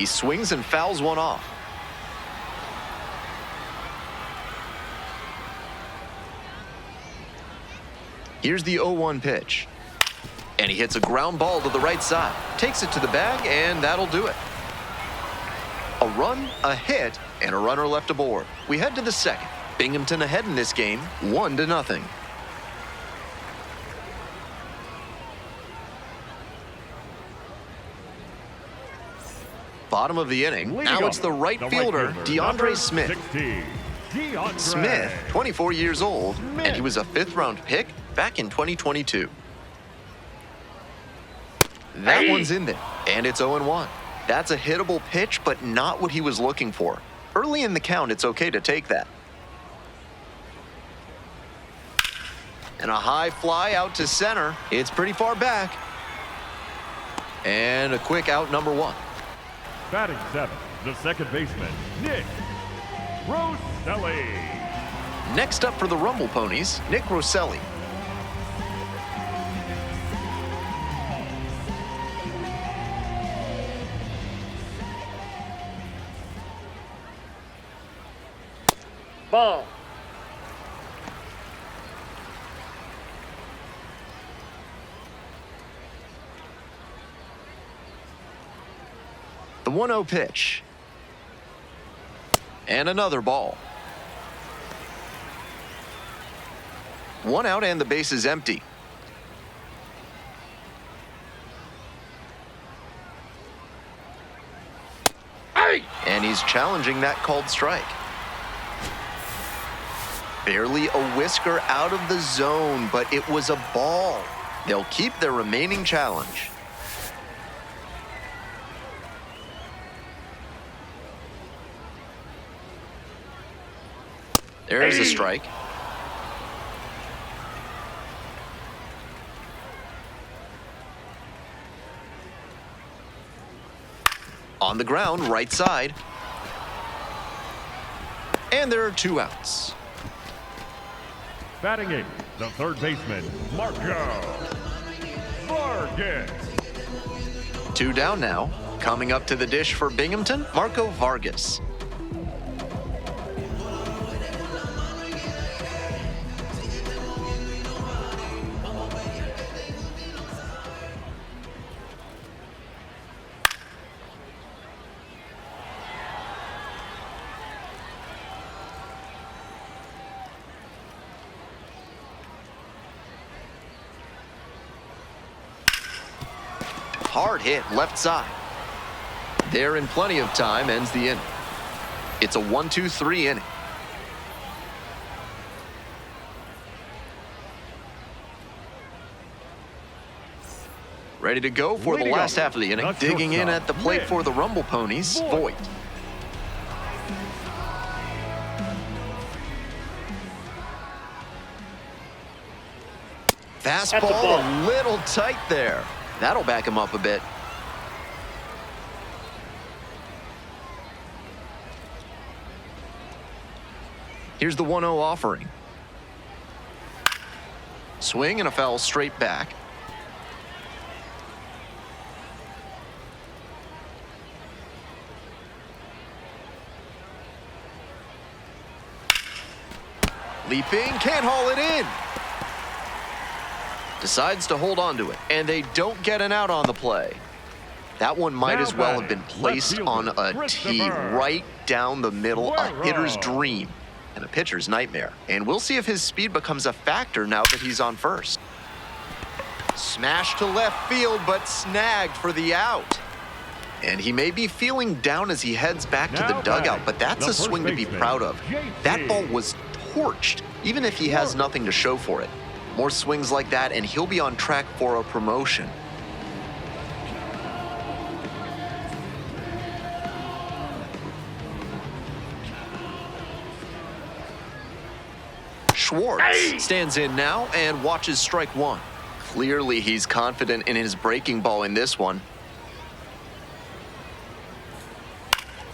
He swings and fouls one off. Here's the 0-1 pitch. And he hits a ground ball to the right side. Takes it to the bag, and that'll do it. A run, a hit, and a runner left aboard. We head to the second. Binghamton ahead in this game, 1-0. Bottom of the inning. Now it's the right fielder, DeAndre Smith. Smith, 24 years old, and he was a 5th-round pick back in 2022. That one's in there, and it's 0-1. That's a hittable pitch, but not what he was looking for. Early in the count, it's okay to take that. And a high fly out to center. It's pretty far back. And a quick out, number 1. Batting 7, the second baseman, Nick Rosselli. Next up for the Rumble Ponies, Nick Rosselli. Ball. The 1-0 pitch. And another ball. 1 out and the base is empty. And he's challenging that called strike. Barely a whisker out of the zone, but it was a ball. They'll keep their remaining challenge. There's a strike. On the ground, right side. And there are 2 outs. Batting 8, the third baseman, Marco Vargas. 2 down now. Coming up to the dish for Binghamton, Marco Vargas. Hard hit left side. There in plenty of time, ends the inning. It's a 1-2-3 inning. Ready to go for the last half of the inning. Digging in at the plate for the Rumble Ponies, Voigt. Fastball a little tight there. That'll back him up a bit. Here's the 1-0 offering. Swing and a foul straight back. Leaping, can't haul it in. Decides to hold on to it, and they don't get an out on the play. That one might as well have been placed on a tee right down the middle, a hitter's dream and a pitcher's nightmare. And we'll see if his speed becomes a factor now that he's on first. Smash to left field, but snagged for the out. And he may be feeling down as he heads back to the dugout, but that's a swing to be proud of. That ball was torched, even if he has nothing to show for it. More swings like that, and he'll be on track for a promotion. Schwartz stands in now and watches strike 1. Clearly, he's confident in his breaking ball in this one.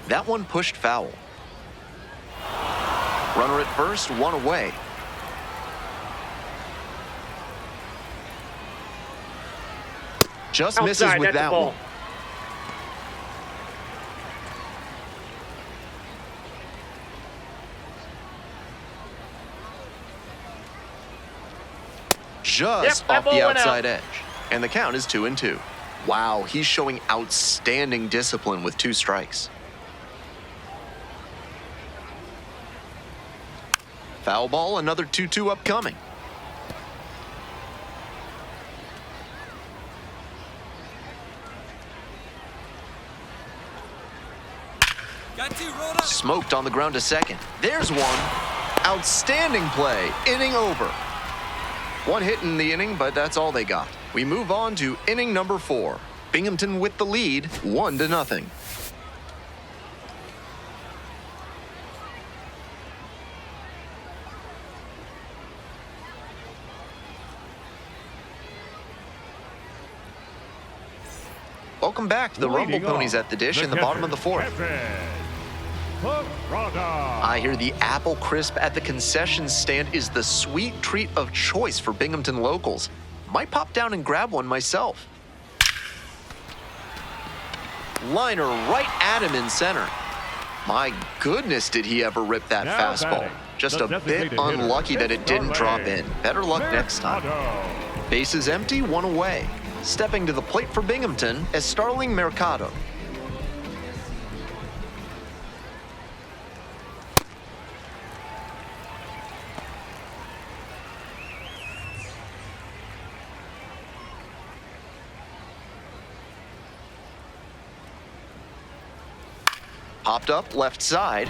That one pushed foul. Runner at first, 1 away. Just misses with that one. just Yep, that off the ball went outside edge. And the count is 2-2. Wow, he's showing outstanding discipline with 2 strikes. Foul ball, another 2-2 upcoming. Smoked on the ground to second. There's one. Outstanding play. Inning over. 1 hit in the inning, but that's all they got. We move on to inning number 4. Binghamton with the lead, 1-0. Welcome back to the Rumble Ponies at the dish in the bottom of the 4th. I hear the apple crisp at the concession stand is the sweet treat of choice for Binghamton locals. Might pop down and grab one myself. Liner right at him in center. My goodness, did he ever rip that fastball. Just a bit unlucky that it didn't drop in. Better luck next time. Bases empty, 1 away. Stepping to the plate for Binghamton is Starling Mercado. Popped up left side.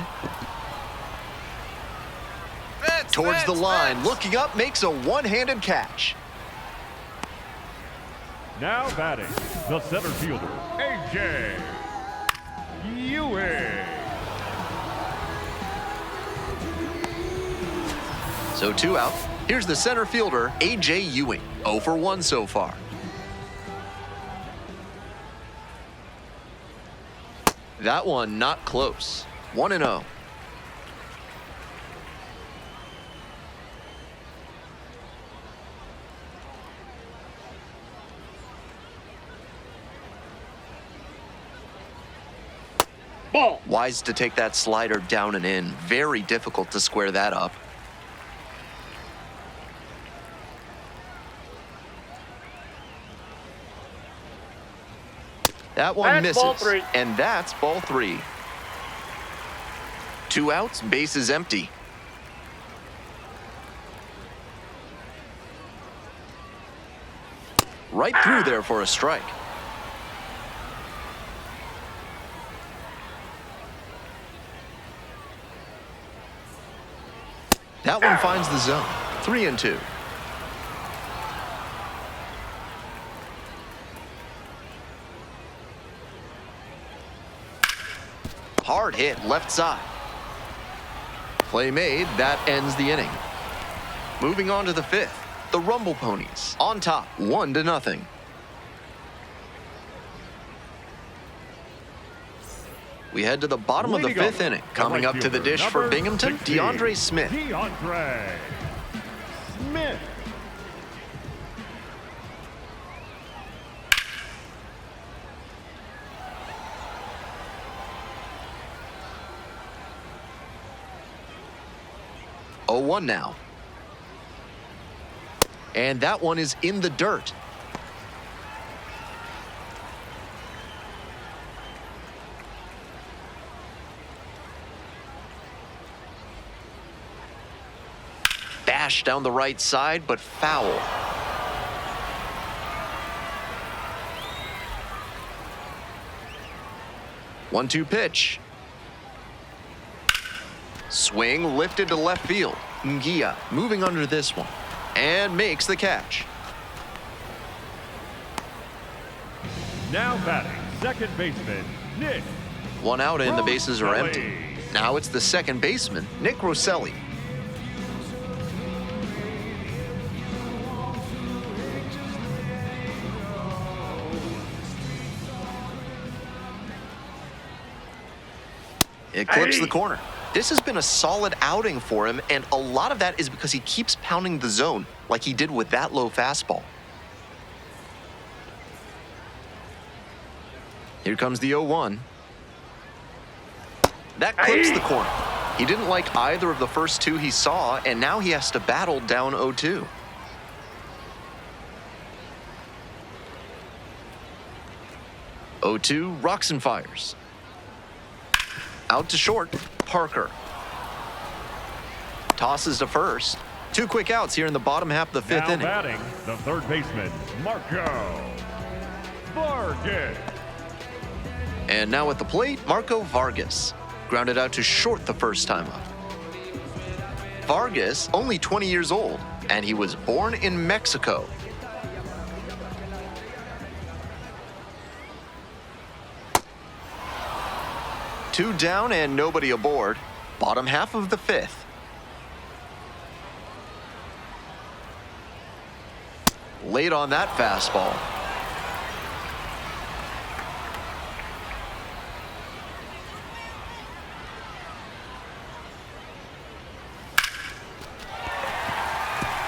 Towards the line, looking up, makes a one-handed catch. Now batting, the center fielder, A.J. Ewing. So 2 out. Here's the center fielder, A.J. Ewing. 0 for 1 so far. That one not close. 1-0. Ball. Wise to take that slider down and in. Very difficult to square that up. That one That's ball misses, 3. and that's ball 3. 2 outs, bases empty. Right through there for a strike. That one finds the zone. 3-2. Hard hit left side. Play made, that ends the inning. Moving on to the 5th, the Rumble Ponies on top, 1-0. We head to the bottom of the 5th inning. Coming up to the dish for Binghamton, DeAndre Smith. DeAndre Smith. Oh, 0-1 now. And that one is in the dirt. Bash down the right side, but foul. One-two pitch. Swing lifted to left field. Ngia moving under this one and makes the catch. Now batting, second baseman, Nick. 1 out and the bases are empty. Rosselli. Now it's the second baseman, Nick Rosselli. It clips the corner. This has been a solid outing for him, and a lot of that is because he keeps pounding the zone like he did with that low fastball. Here comes the 0-1. That clips the corner. He didn't like either of the first 2 he saw, and now he has to battle down 0-2. 0-2, rocks and fires. Out to short, Parker. Tosses to first. 2 quick outs here in the bottom half of the 5th Now inning. batting, the third baseman, Marco Vargas. And now at the plate, Marco Vargas. Grounded out to short the first time up. Vargas, only 20 years old, and he was born in Mexico. Two down and nobody aboard. Bottom half of the 5th. Late on that fastball.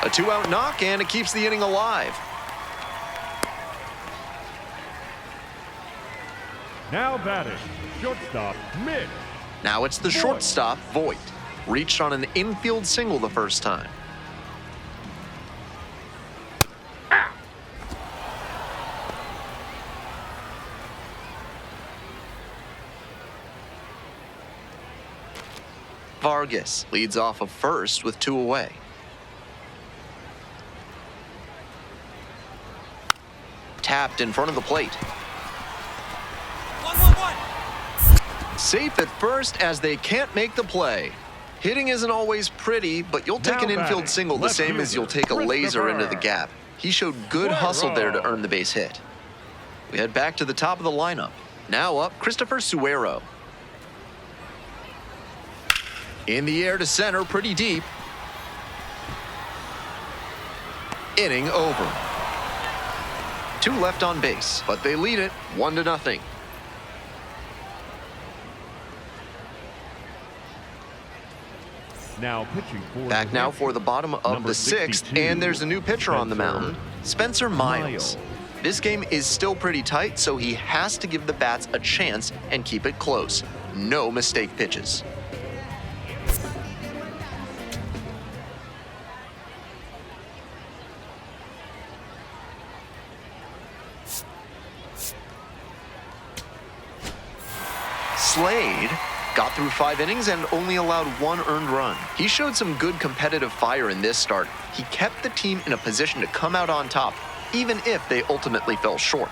A 2-out knock, and it keeps the inning alive. Now batting, shortstop, Mitch. Now it's the shortstop, Voit. Reached on an infield single the first time. Vargas leads off of first with 2 away. Tapped in front of the plate. 1-1-1. Safe at first as they can't make the play. Hitting isn't always pretty, but you'll take an infield single the same as you'll take a laser into the gap. He showed good hustle there to earn the base hit. We head back to the top of the lineup. Now up, Christopher Suero. In the air to center, pretty deep. Inning over. 2 left on base, but they lead it 1-0. Now pitching for Back now for the bottom of number the 6th, 62, and there's a new pitcher on the mound, Spencer Miles. This game is still pretty tight, so he has to give the bats a chance and keep it close. No mistake pitches. Slade got through 5 innings and only allowed 1 earned run. He showed some good competitive fire in this start. He kept the team in a position to come out on top, even if they ultimately fell short.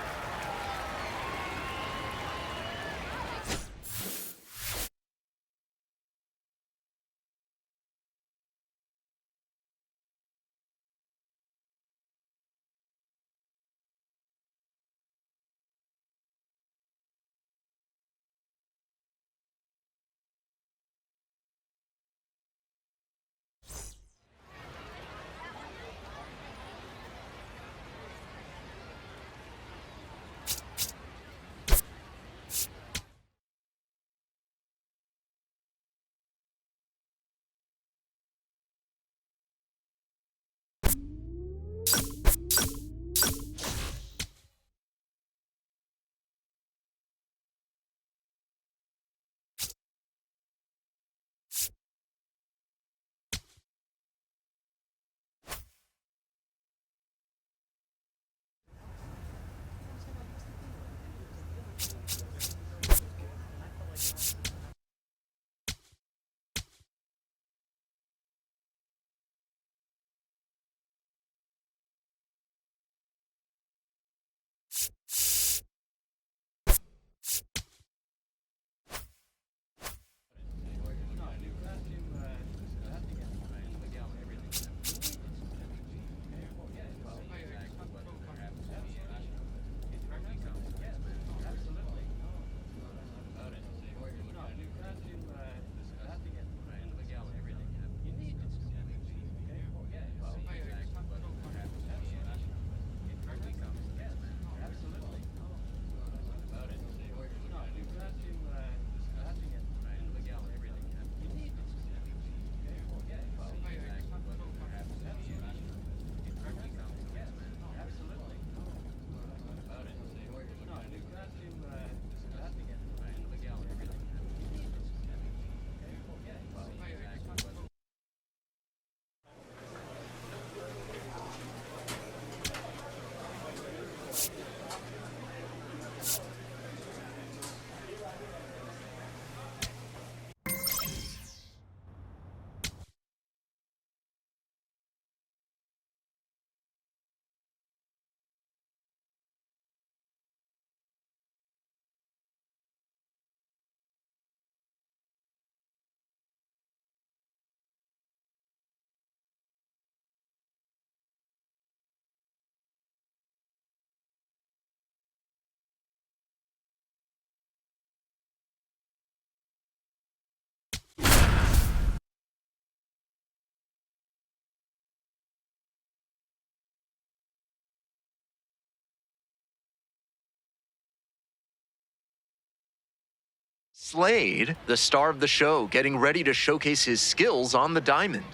Slade, the star of the show, getting ready to showcase his skills on the diamond.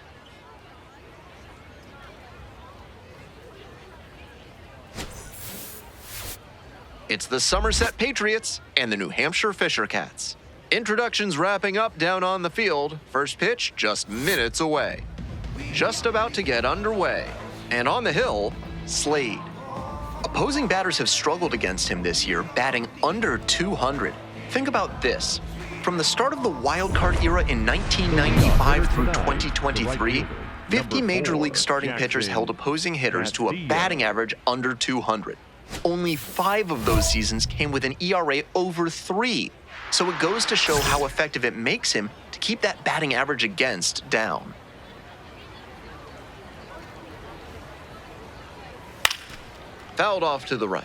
It's the Somerset Patriots and the New Hampshire Fisher Cats. Introductions wrapping up down on the field. First pitch just minutes away. Just about to get underway. And on the hill, Slade. Opposing batters have struggled against him this year, batting under 200. Think about this. From the start of the wild card era in 1995 through 2023, 50 Major League starting pitchers held opposing hitters to a batting average under 200. Only 5 of those seasons came with an ERA over 3. So it goes to show how effective it makes him to keep that batting average against down. Fouled off to the right.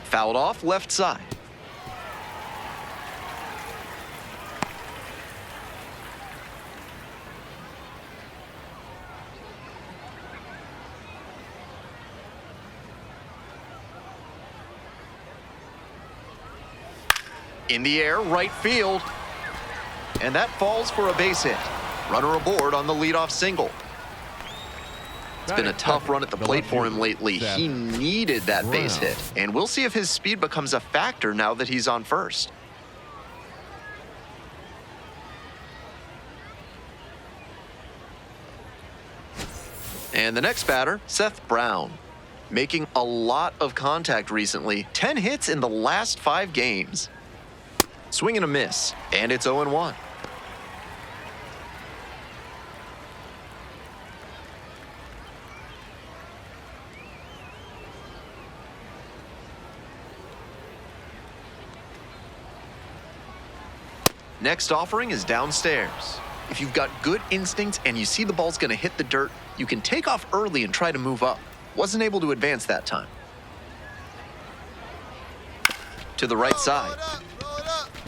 Fouled off left side. In the air, right field. And that falls for a base hit. Runner aboard on the leadoff single. It's been a tough run at the plate for him lately. He needed that base hit. And we'll see if his speed becomes a factor now that he's on first. And the next batter, Seth Brown. Making a lot of contact recently. 10 hits in the last 5 games. Swing and a miss, and it's 0-1. Next offering is downstairs. If you've got good instincts and you see the ball's going to hit the dirt, you can take off early and try to move up. Wasn't able to advance that time. To the right side.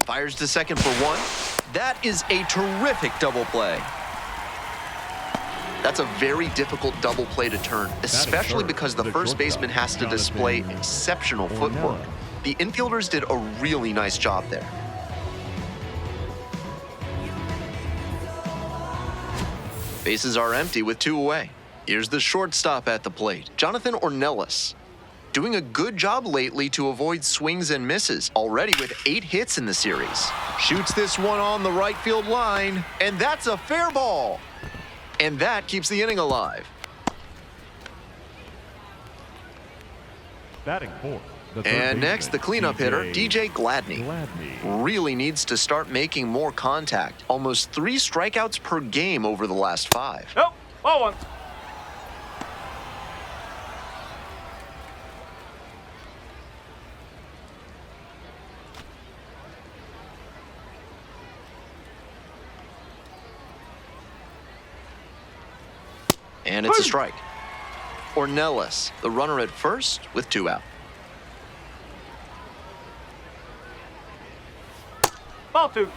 Fires to second for 1. That is a terrific double play. That's a very difficult double play to turn, especially because the first baseman has to display exceptional footwork. The infielders did a really nice job there. Bases are empty with 2 away. Here's the shortstop at the plate, Jonathan Ornelas. Doing a good job lately to avoid swings and misses, already with 8 hits in the series. Shoots this one on the right field line, and that's a fair ball. And that keeps the inning alive. Batting fourth. And next, the cleanup hitter, DJ Gladney. Really needs to start making more contact. Almost 3 strikeouts per game over the last 5. Nope. Ball 1. And it's a strike. Ornelas, the runner at first with 2 out. Ball 2.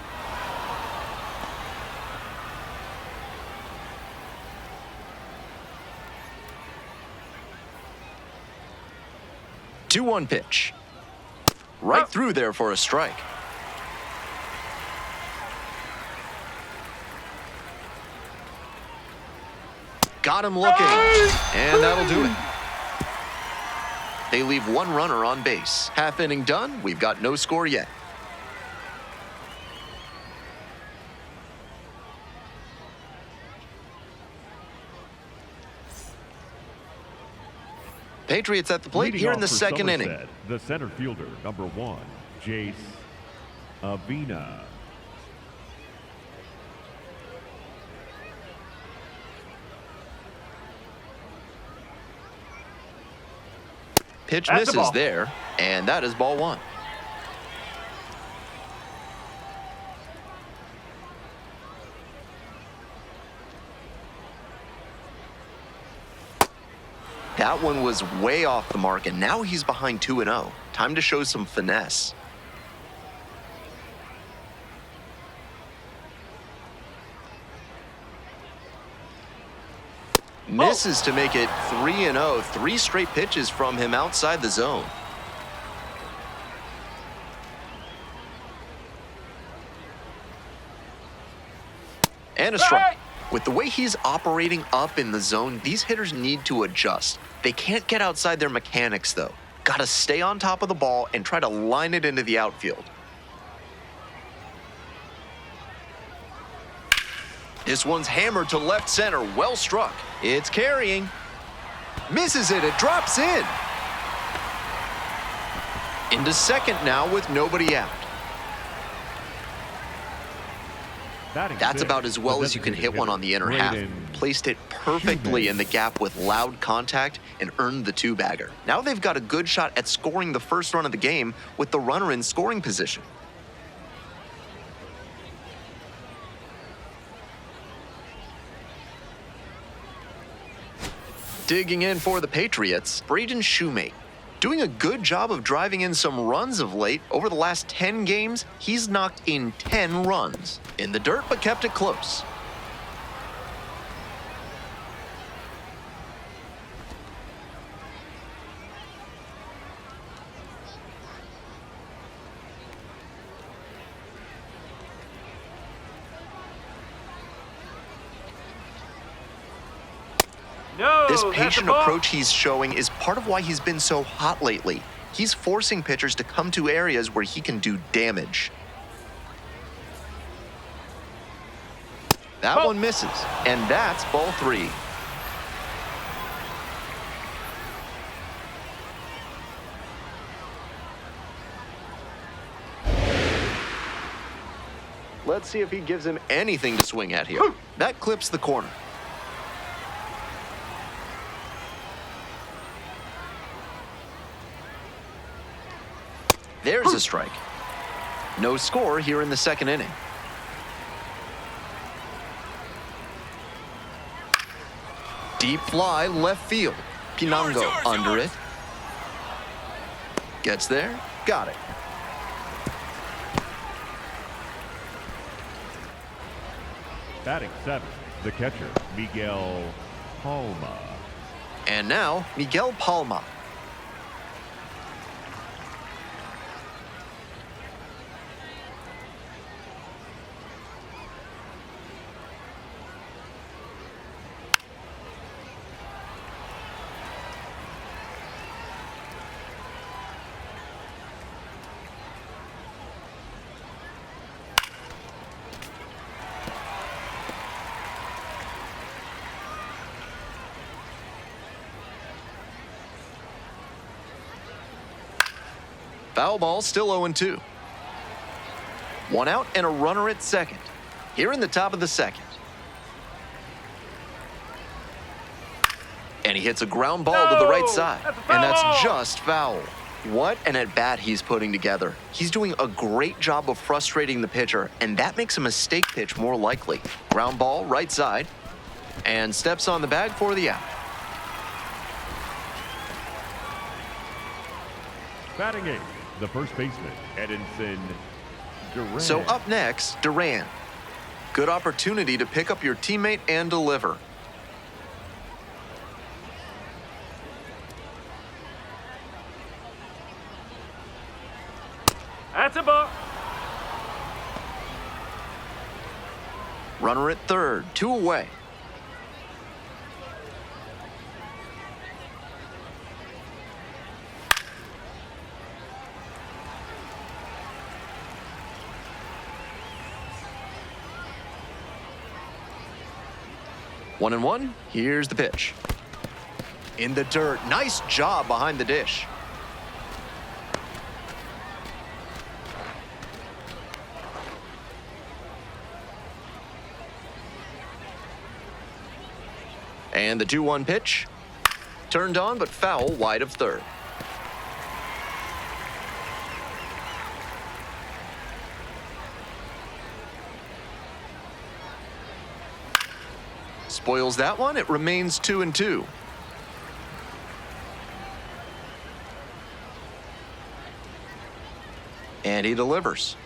Two-one pitch. Right through there for a strike. Got him looking, and that'll do it. They leave 1 runner on base. Half inning done, we've got no score yet. Patriots at the plate here in the second inning. The center fielder, number 1, Jace Avina. Pitch misses there, and that is ball 1. That one was way off the mark, and now he's behind 2-0. Time to show some finesse. Misses to make it 3-0. 3 straight pitches from him outside the zone. And a strike. With the way he's operating up in the zone, these hitters need to adjust. They can't get outside their mechanics, though. Gotta stay on top of the ball and try to line it into the outfield. This one's hammered to left center. Well struck. It's carrying. Misses it. It drops in. Into second now with nobody out. That's about as well as you can hit one on the inner half. Placed it perfectly in the gap with loud contact and earned the 2-bagger. Now they've got a good shot at scoring the first run of the game with the runner in scoring position. Digging in for the Patriots, Braden Shoemate. Doing a good job of driving in some runs of late. Over the last 10 games, he's knocked in 10 runs. In the dirt, but kept it close. No, This that's a patient ball. approach he's showing is part of why he's been so hot lately. He's forcing pitchers to come to areas where he can do damage. That Ball. one misses, and that's ball 3. Let's see if he gives him anything to swing at here. That clips the corner. There's a strike. No score here in the second inning. Deep fly left field. Pinango under it. Gets there. Got it. Batting 7th, the catcher, Miguel Palma. And now, Miguel Palma. Foul ball, still 0-2. 1 out and a runner at second. Here in the top of the second. And he hits a ground ball to the right side. That's a foul And that's ball. just foul. What an at-bat he's putting together. He's doing a great job of frustrating the pitcher, and that makes a mistake pitch more likely. Ground ball, right side. And steps on the bag for the out. Batting 8th, the first baseman, Edinson Duran. So up next, Duran. Good opportunity to pick up your teammate and deliver. That's a ball. Runner at third, 2 away. One and one. Here's the pitch. In the dirt. Nice job behind the dish. And the 2-1 pitch. Turned on, but foul wide of third. Spoils that one. It remains 2-2. And he delivers.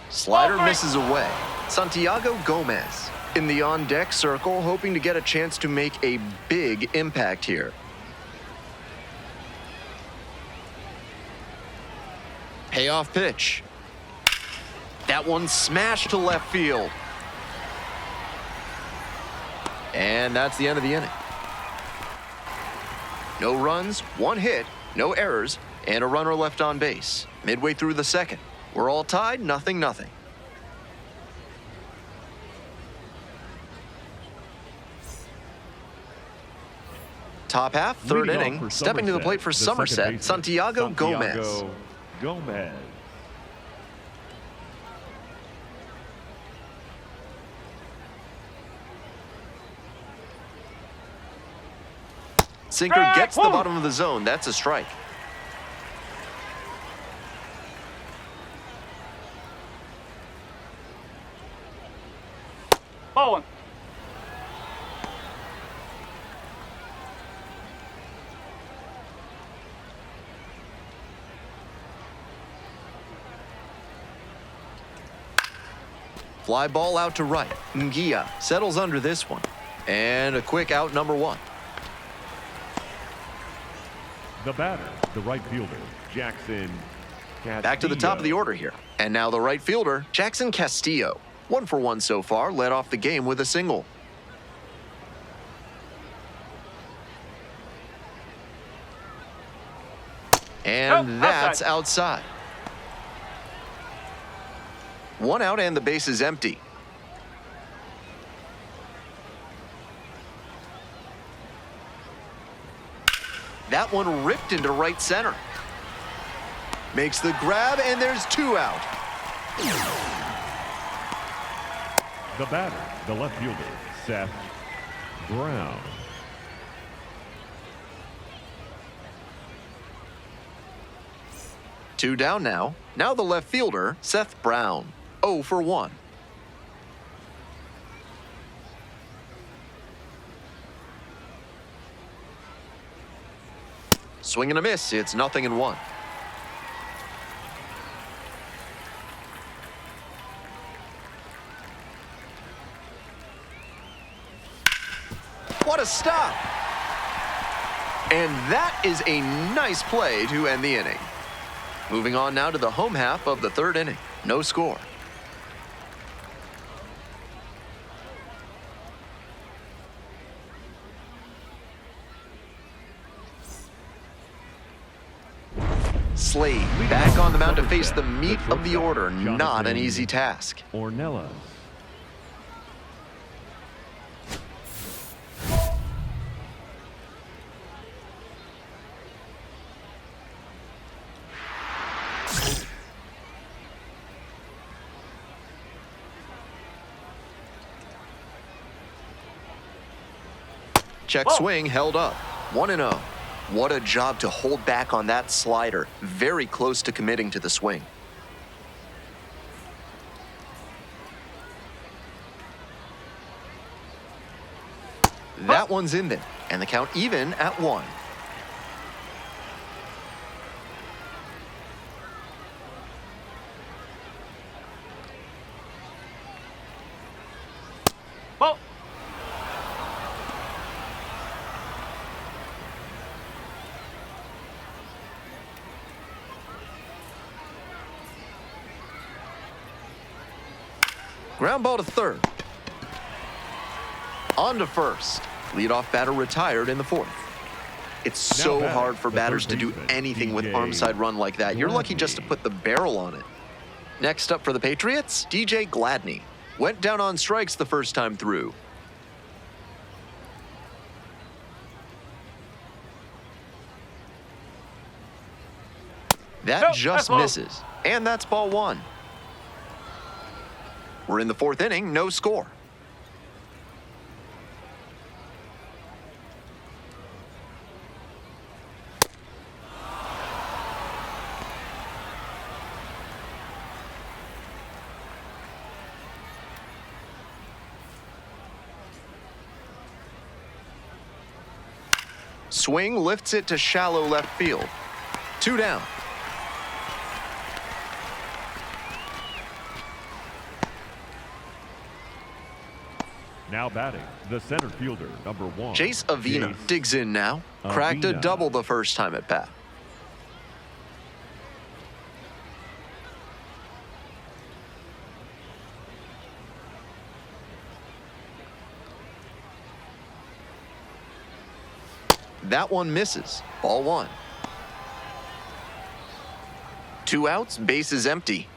Slider misses away. Santiago Gomez. in the on-deck circle, hoping to get a chance to make a big impact here. Payoff pitch. That one smashed to left field. And that's the end of the inning. No runs, one hit, no errors, and a runner left on base. Midway through the second, we're all tied, 0-0. Top half, third inning, stepping to the plate for Somerset, Santiago Gomez. Sinker gets the bottom of the zone. That's a strike. Ball one. Fly ball out to right. Ngia settles under this one. And a quick out, number one. The batter, the right fielder, Jackson Castillo. Back to the top of the order here. And now the right fielder, Jackson Castillo. 1 for 1 so far, led off the game with a single. And that's outside. 1 out and the base is empty. That one ripped into right center. Makes the grab, and there's 2 out. The batter, the left fielder, Seth Brown. Two down now. Now the left fielder, Seth Brown. 0 for 1. Swing and a miss. It's 0-1. What a stop! And that is a nice play to end the inning. Moving on now to the home half of the third inning. No score. Slade back on the mound to face the meat of the order. Not an easy task. Ornelas. Check swing held up. 1-0. What a job to hold back on that slider. Very close to committing to the swing. That one's in there, and the count even at 1. Ball. Ground ball to third. On to first. Leadoff batter retired in the 4th. It's so hard for batters to do anything with arm side run like that. You're lucky just to put the barrel on it. Next up for the Patriots, DJ Gladney. Went down on strikes the first time through. That just misses. And that's ball 1. We're in the 4th inning, no score. Swing lifts it to shallow left field. 2 down. Now batting, the center fielder, number 1. Jace Avina Jace digs in now. Cracked a Avina. double the first time at bat. That one misses. Ball 1. 2 outs, bases empty.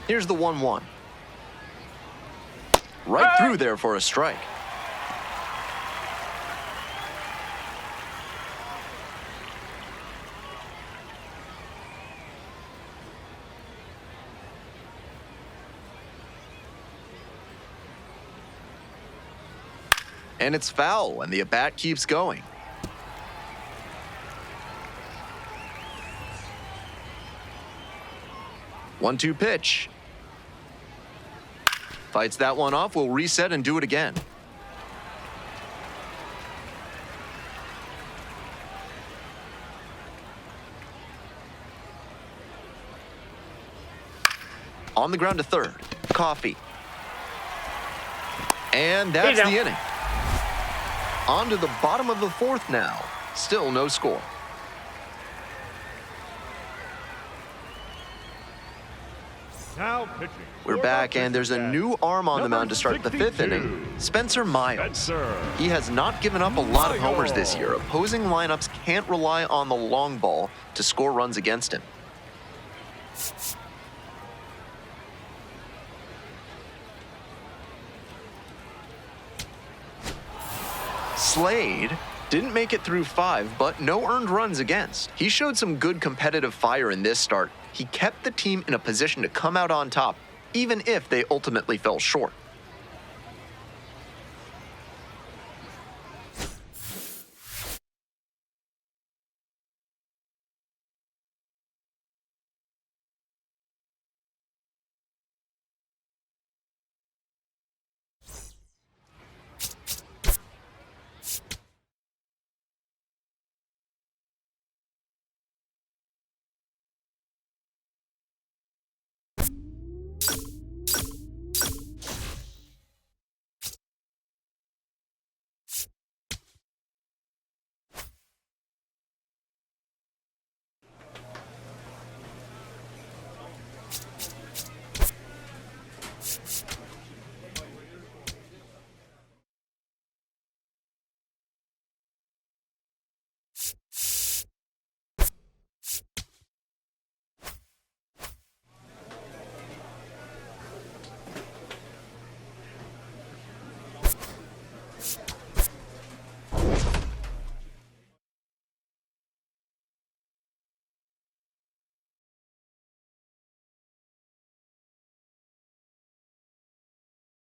Here's the 1-1. Right through there for a strike. And it's foul, and the at-bat keeps going. One-two pitch. Fights that one off. We'll reset and do it again. On the ground to third. Coffee. And that's the inning. On to the bottom of the 4th now. Still no score. Now pitching. We're back, and there's a new arm on the mound to start the 5th inning. Spencer Miles. He has not given up a lot of homers this year. Opposing lineups can't rely on the long ball to score runs against him. Slade didn't make it through 5, but no earned runs against. He showed some good competitive fire in this start. He kept the team in a position to come out on top, even if they ultimately fell short.